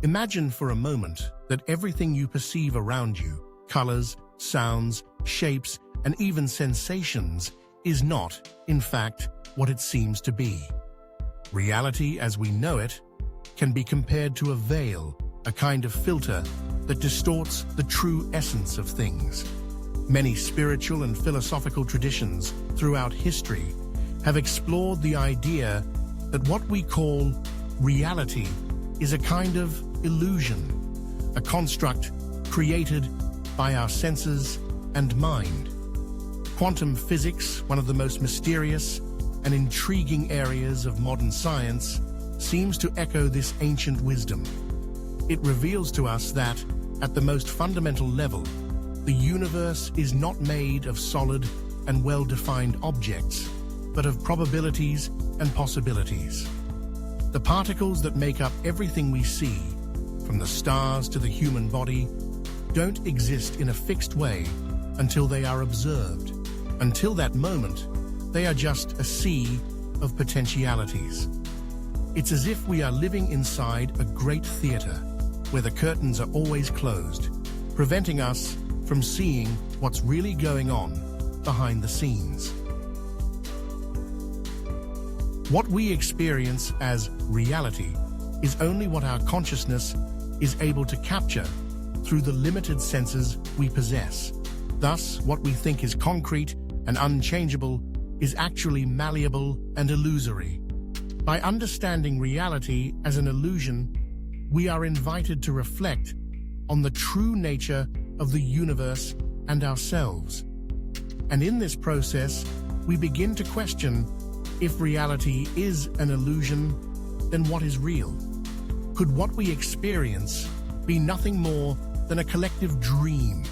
Imagine for a moment that everything you perceive around you, colors, sounds, shapes, and even sensations, is not, in fact, what it seems to be. Reality as we know it can be compared to a veil, a kind of filter that distorts the true essence of things. Many spiritual and philosophical traditions throughout history have explored the idea that what we call reality is a kind of illusion, a construct created by our senses and mind. Quantum physics, one of the most mysterious and intriguing areas of modern science, seems to echo this ancient wisdom. It reveals to us that, at the most fundamental level, the universe is not made of solid and well-defined objects, but of probabilities and possibilities. The particles that make up everything we see, from the stars to the human body, don't exist in a fixed way until they are observed. Until that moment, they are just a sea of potentialities. It's as if we are living inside a great theater, where the curtains are always closed, preventing us from seeing what's really going on behind the scenes. What we experience as reality is only what our consciousness is able to capture through the limited senses we possess. Thus, what we think is concrete and unchangeable is actually malleable and illusory. By understanding reality as an illusion, we are invited to reflect on the true nature of the universe and ourselves. And in this process, we begin to question, if reality is an illusion, then what is real? Could what we experience be nothing more than a collective dream,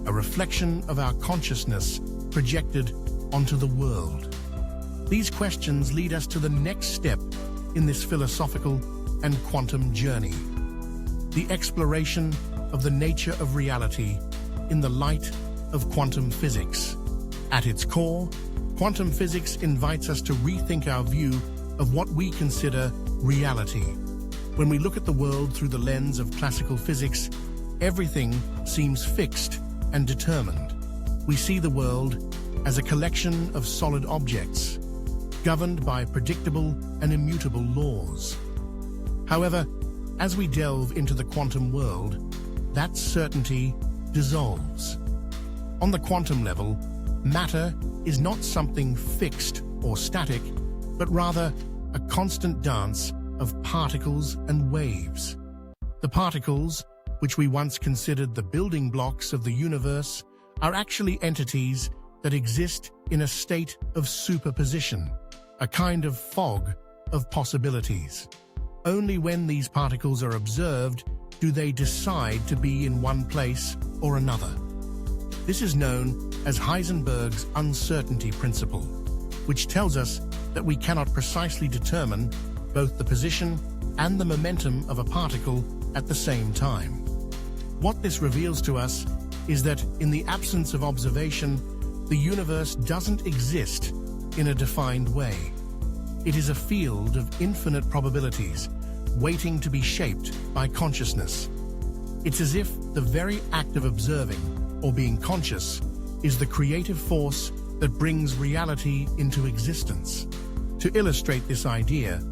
a reflection of our consciousness projected onto the world? These questions lead us to the next step in this philosophical and quantum journey, the exploration of the nature of reality in the light of quantum physics. At its core, quantum physics invites us to rethink our view of what we consider reality. When we look at the world through the lens of classical physics, everything seems fixed and determined. We see the world as a collection of solid objects, governed by predictable and immutable laws. However, as we delve into the quantum world, that certainty dissolves. On the quantum level, matter is not something fixed or static, but rather a constant dance of particles and waves. The particles, which we once considered the building blocks of the universe, are actually entities that exist in a state of superposition, a kind of fog of possibilities. Only when these particles are observed do they decide to be in one place or another. This is known as Heisenberg's uncertainty principle, which tells us that we cannot precisely determine both the position and the momentum of a particle at the same time. What this reveals to us is that in the absence of observation, the universe doesn't exist in a defined way. It is a field of infinite probabilities, waiting to be shaped by consciousness. It's as if the very act of observing, or being conscious, is the creative force that brings reality into existence. To illustrate this idea,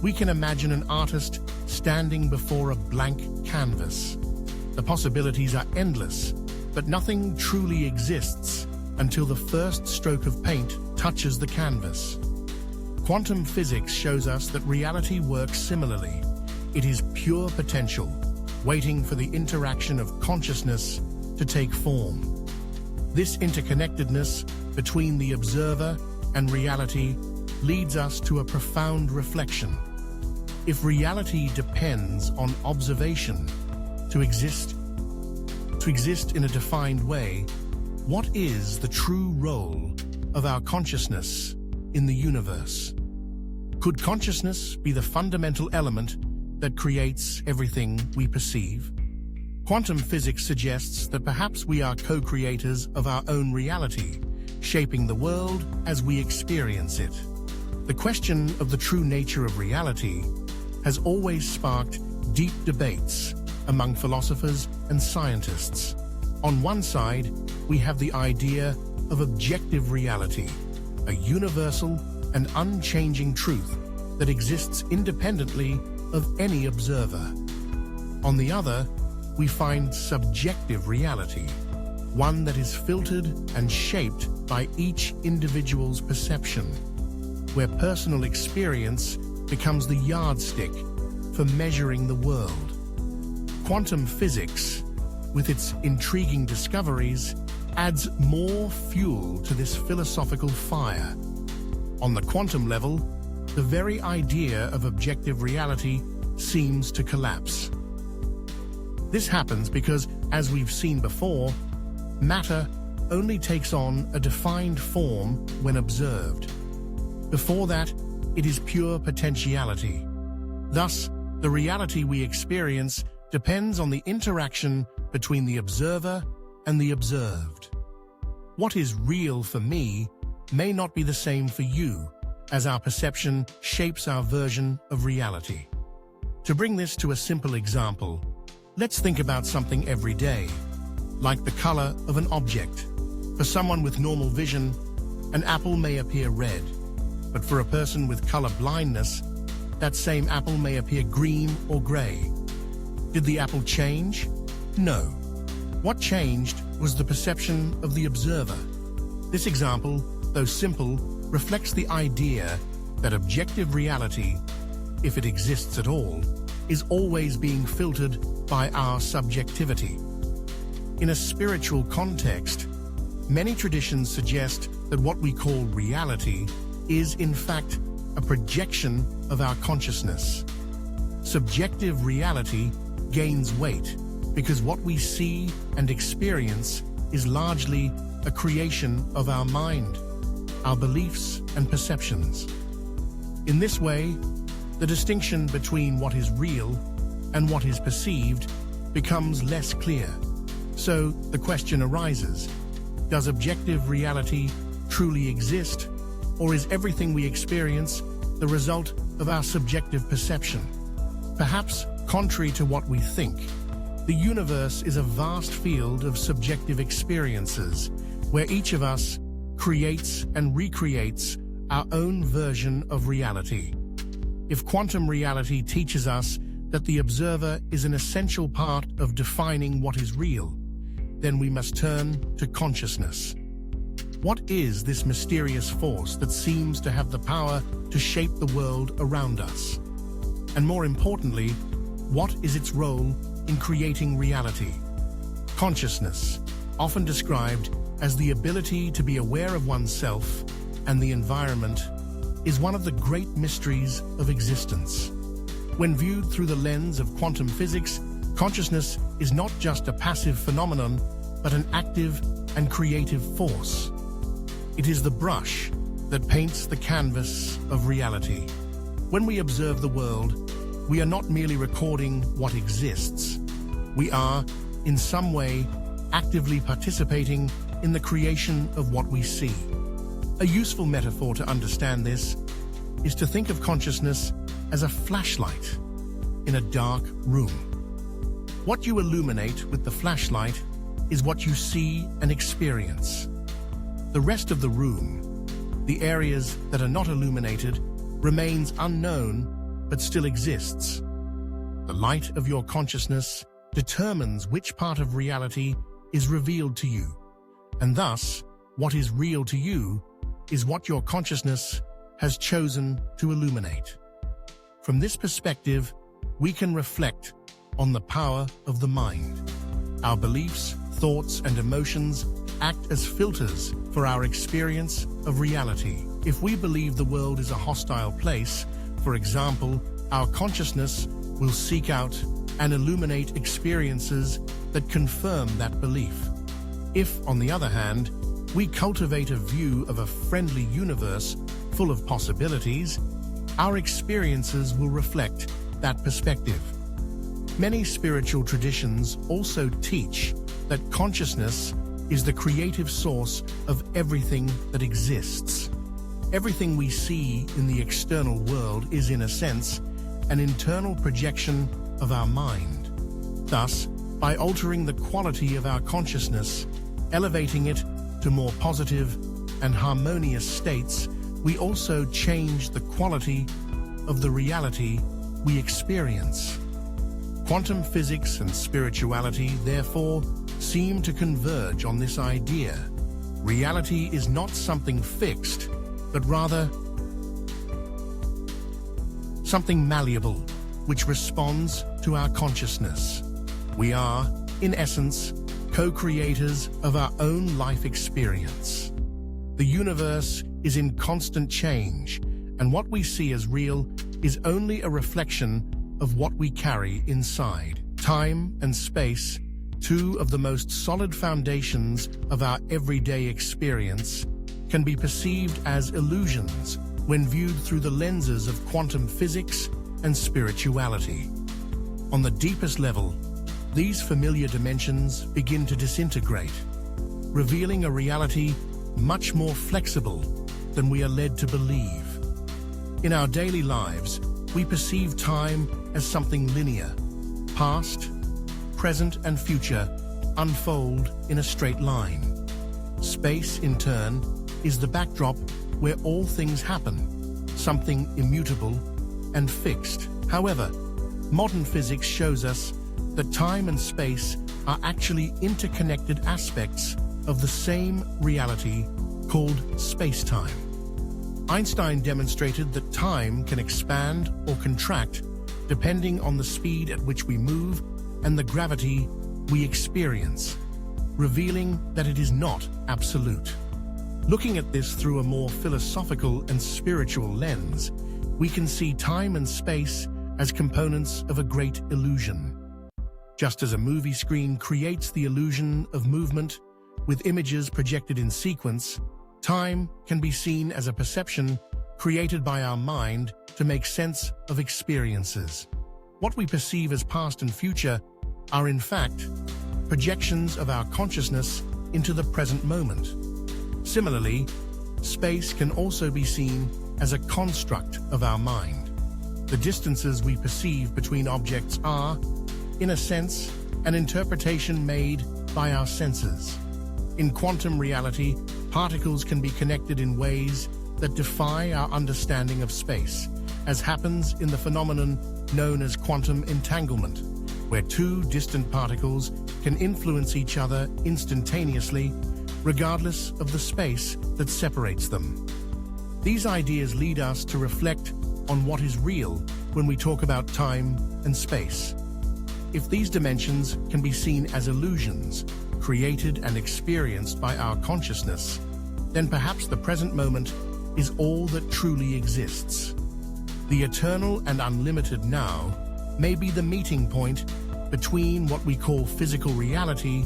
we can imagine an artist standing before a blank canvas. The possibilities are endless, but nothing truly exists until the first stroke of paint touches the canvas. Quantum physics shows us that reality works similarly. It is pure potential, waiting for the interaction of consciousness to take form. This interconnectedness between the observer and reality leads us to a profound reflection. If reality depends on observation to exist in a defined way, what is the true role of our consciousness in the universe? Could consciousness be the fundamental element that creates everything we perceive? Quantum physics suggests that perhaps we are co-creators of our own reality, shaping the world as we experience it. The question of the true nature of reality has always sparked deep debates among philosophers and scientists. On one side, we have the idea of objective reality, a universal and unchanging truth that exists independently of any observer. On the other, we find subjective reality, one that is filtered and shaped by each individual's perception, where personal experience becomes the yardstick for measuring the world. Quantum physics, with its intriguing discoveries, adds more fuel to this philosophical fire. On the quantum level, the very idea of objective reality seems to collapse. This happens because, as we've seen before, matter only takes on a defined form when observed. Before that, it is pure potentiality. Thus, the reality we experience depends on the interaction between the observer and the observed. What is real for me may not be the same for you, as our perception shapes our version of reality. To bring this to a simple example, let's think about something everyday, like the color of an object. For someone with normal vision, an apple may appear red, but for a person with color blindness, that same apple may appear green or gray. Did the apple change? No. What changed was the perception of the observer. This example, though simple, reflects the idea that objective reality, if it exists at all, is always being filtered by our subjectivity. In a spiritual context, many traditions suggest that what we call reality is, in fact, a projection of our consciousness. Subjective reality gains weight because what we see and experience is largely a creation of our mind, our beliefs and perceptions. In this way, the distinction between what is real and what is perceived becomes less clear. So the question arises, does objective reality truly exist, or is everything we experience the result of our subjective perception? Perhaps, contrary to what we think, the universe is a vast field of subjective experiences where each of us creates and recreates our own version of reality. If quantum reality teaches us that the observer is an essential part of defining what is real, then we must turn to consciousness. What is this mysterious force that seems to have the power to shape the world around us? And more importantly, what is its role in creating reality? Consciousness, often described as the ability to be aware of oneself and the environment, is one of the great mysteries of existence. When viewed through the lens of quantum physics, consciousness is not just a passive phenomenon, but an active and creative force. It is the brush that paints the canvas of reality. When we observe the world, we are not merely recording what exists. We are, in some way, actively participating in the creation of what we see. A useful metaphor to understand this is to think of consciousness as a flashlight in a dark room. What you illuminate with the flashlight is what you see and experience. The rest of the room, the areas that are not illuminated, remains unknown but still exists. The light of your consciousness determines which part of reality is revealed to you, and thus, what is real to you is what your consciousness has chosen to illuminate. From this perspective, we can reflect on the power of the mind. Our beliefs, thoughts, and emotions act as filters for our experience of reality. If we believe the world is a hostile place, for example, our consciousness will seek out and illuminate experiences that confirm that belief. If, on the other hand, we cultivate a view of a friendly universe full of possibilities, our experiences will reflect that perspective. Many spiritual traditions also teach that consciousness is the creative source of everything that exists. Everything we see in the external world is, in a sense, an internal projection of our mind. Thus, by altering the quality of our consciousness, elevating it to more positive and harmonious states, we also change the quality of the reality we experience. Quantum physics and spirituality, therefore, seem to converge on this idea. Reality is not something fixed, but rather something malleable, which responds to our consciousness. We are, in essence, co-creators of our own life experience. The universe is in constant change, and what we see as real is only a reflection of what we carry inside. Time and space, two of the most solid foundations of our everyday experience, can be perceived as illusions when viewed through the lenses of quantum physics and spirituality. On the deepest level, these familiar dimensions begin to disintegrate, revealing a reality much more flexible than we are led to believe. In our daily lives, we perceive time as something linear. Past, present, and future unfold in a straight line. Space, in turn, is the backdrop where all things happen, something immutable and fixed. However, modern physics shows us that time and space are actually interconnected aspects of the same reality called space-time. Einstein demonstrated that time can expand or contract depending on the speed at which we move and the gravity we experience, revealing that it is not absolute. Looking at this through a more philosophical and spiritual lens, we can see time and space as components of a great illusion. Just as a movie screen creates the illusion of movement with images projected in sequence, time can be seen as a perception created by our mind to make sense of experiences. What we perceive as past and future are, in fact, projections of our consciousness into the present moment. Similarly, space can also be seen as a construct of our mind. The distances we perceive between objects are, in a sense, an interpretation made by our senses. In quantum reality, particles can be connected in ways that defy our understanding of space, as happens in the phenomenon known as quantum entanglement, where two distant particles can influence each other instantaneously, regardless of the space that separates them. These ideas lead us to reflect on what is real when we talk about time and space. If these dimensions can be seen as illusions, created and experienced by our consciousness, then perhaps the present moment is all that truly exists. The eternal and unlimited now may be the meeting point between what we call physical reality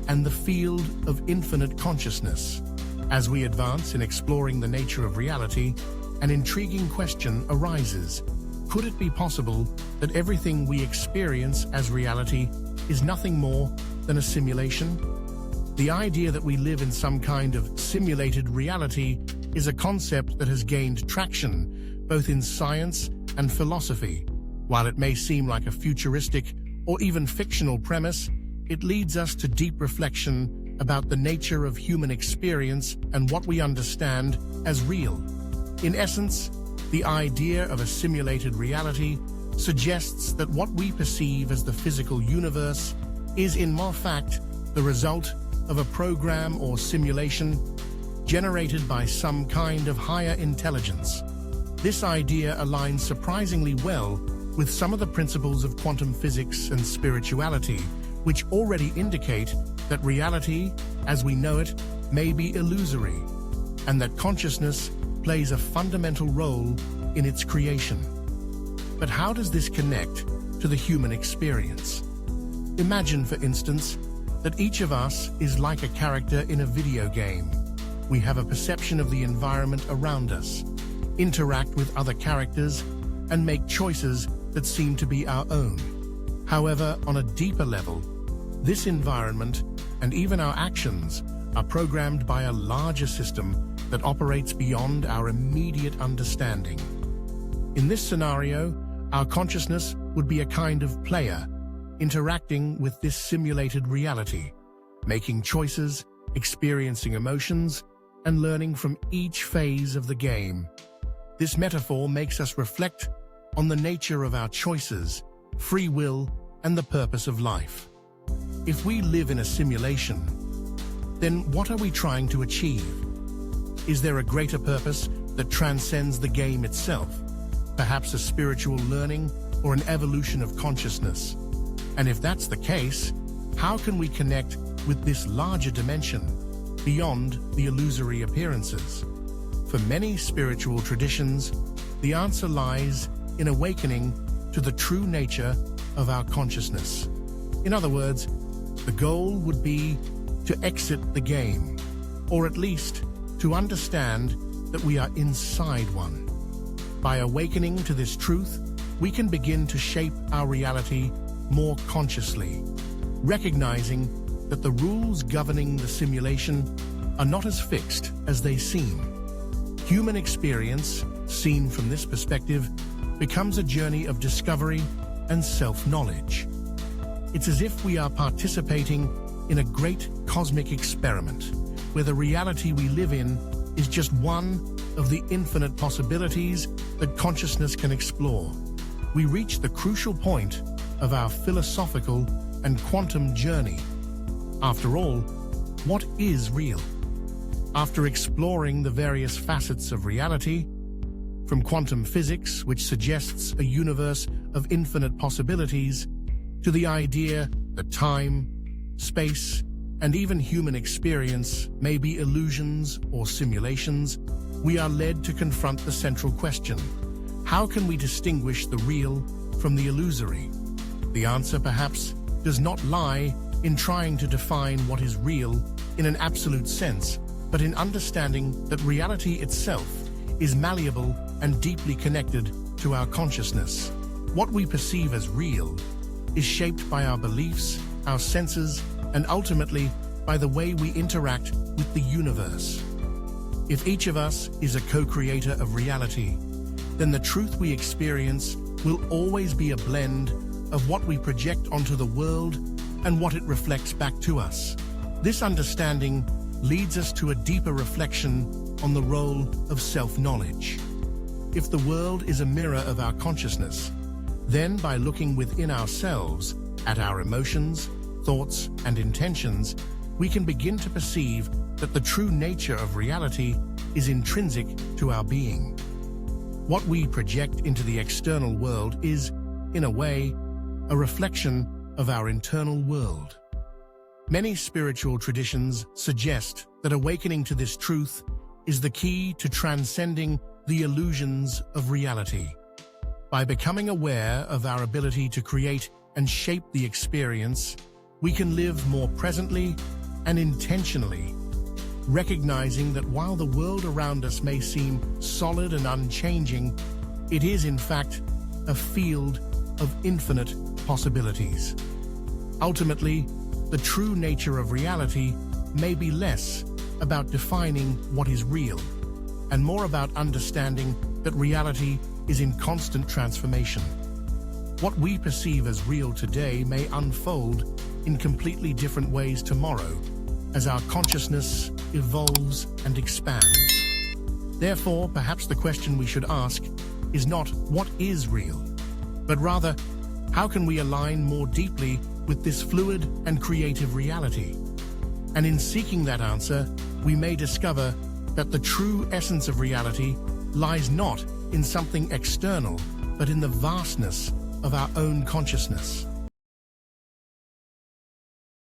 and the field of infinite consciousness. As we advance in exploring the nature of reality, an intriguing question arises. Could it be possible that everything we experience as reality is nothing more than a simulation? The idea that we live in some kind of simulated reality is a concept that has gained traction both in science and philosophy. While it may seem like a futuristic or even fictional premise, it leads us to deep reflection about the nature of human experience and what we understand as real. In essence, the idea of a simulated reality suggests that what we perceive as the physical universe is in fact the result of a program or simulation generated by some kind of higher intelligence. This idea aligns surprisingly well with some of the principles of quantum physics and spirituality, which already indicate that reality, as we know it, may be illusory, and that consciousness plays a fundamental role in its creation. But how does this connect to the human experience? Imagine, for instance, that each of us is like a character in a video game. We have a perception of the environment around us, interact with other characters, and make choices that seem to be our own. However, on a deeper level, this environment and even our actions are programmed by a larger system that operates beyond our immediate understanding. In this scenario, Our consciousness would be a kind of player, interacting with this simulated reality, making choices, experiencing emotions, and learning from each phase of the game. This metaphor makes us reflect on the nature of our choices, free will, and the purpose of life. If we live in a simulation, then what are we trying to achieve? Is there a greater purpose that transcends the game itself? Perhaps a spiritual learning or an evolution of consciousness? And if that's the case, how can we connect with this larger dimension beyond the illusory appearances? For many spiritual traditions, the answer lies in awakening to the true nature of our consciousness. In other words, the goal would be to exit the game, or at least to understand that we are inside one. By awakening to this truth, we can begin to shape our reality more consciously, recognizing that the rules governing the simulation are not as fixed as they seem. Human experience, seen from this perspective, becomes a journey of discovery and self-knowledge. It's as if we are participating in a great cosmic experiment, where the reality we live in is just one of the infinite possibilities that consciousness can explore. We reach the crucial point of our philosophical and quantum journey. After all, what is real? After exploring the various facets of reality, from quantum physics, which suggests a universe of infinite possibilities, to the idea that time, space, and even human experience may be illusions or simulations, we are led to confront the central question: how can we distinguish the real from the illusory? The answer, perhaps, does not lie in trying to define what is real in an absolute sense, but in understanding that reality itself is malleable and deeply connected to our consciousness. What we perceive as real is shaped by our beliefs, our senses, and ultimately by the way we interact with the universe. If each of us is a co-creator of reality, then the truth we experience will always be a blend of what we project onto the world and what it reflects back to us. This understanding leads us to a deeper reflection on the role of self-knowledge. If the world is a mirror of our consciousness, then by looking within ourselves at our emotions, thoughts, and intentions, we can begin to perceive that the true nature of reality is intrinsic to our being. What we project into the external world is, in a way, a reflection of our internal world. Many spiritual traditions suggest that awakening to this truth is the key to transcending the illusions of reality. By becoming aware of our ability to create and shape the experience, we can live more presently and intentionally, recognizing that while the world around us may seem solid and unchanging, it is in fact a field of infinite possibilities. Ultimately, the true nature of reality may be less about defining what is real and more about understanding that reality is in constant transformation. What we perceive as real today may unfold in completely different ways tomorrow as our consciousness evolves and expands. Therefore, perhaps the question we should ask is not what is real, but rather, how can we align more deeply with this fluid and creative reality? And in seeking that answer, we may discover that the true essence of reality lies not in something external, but in the vastness of our own consciousness.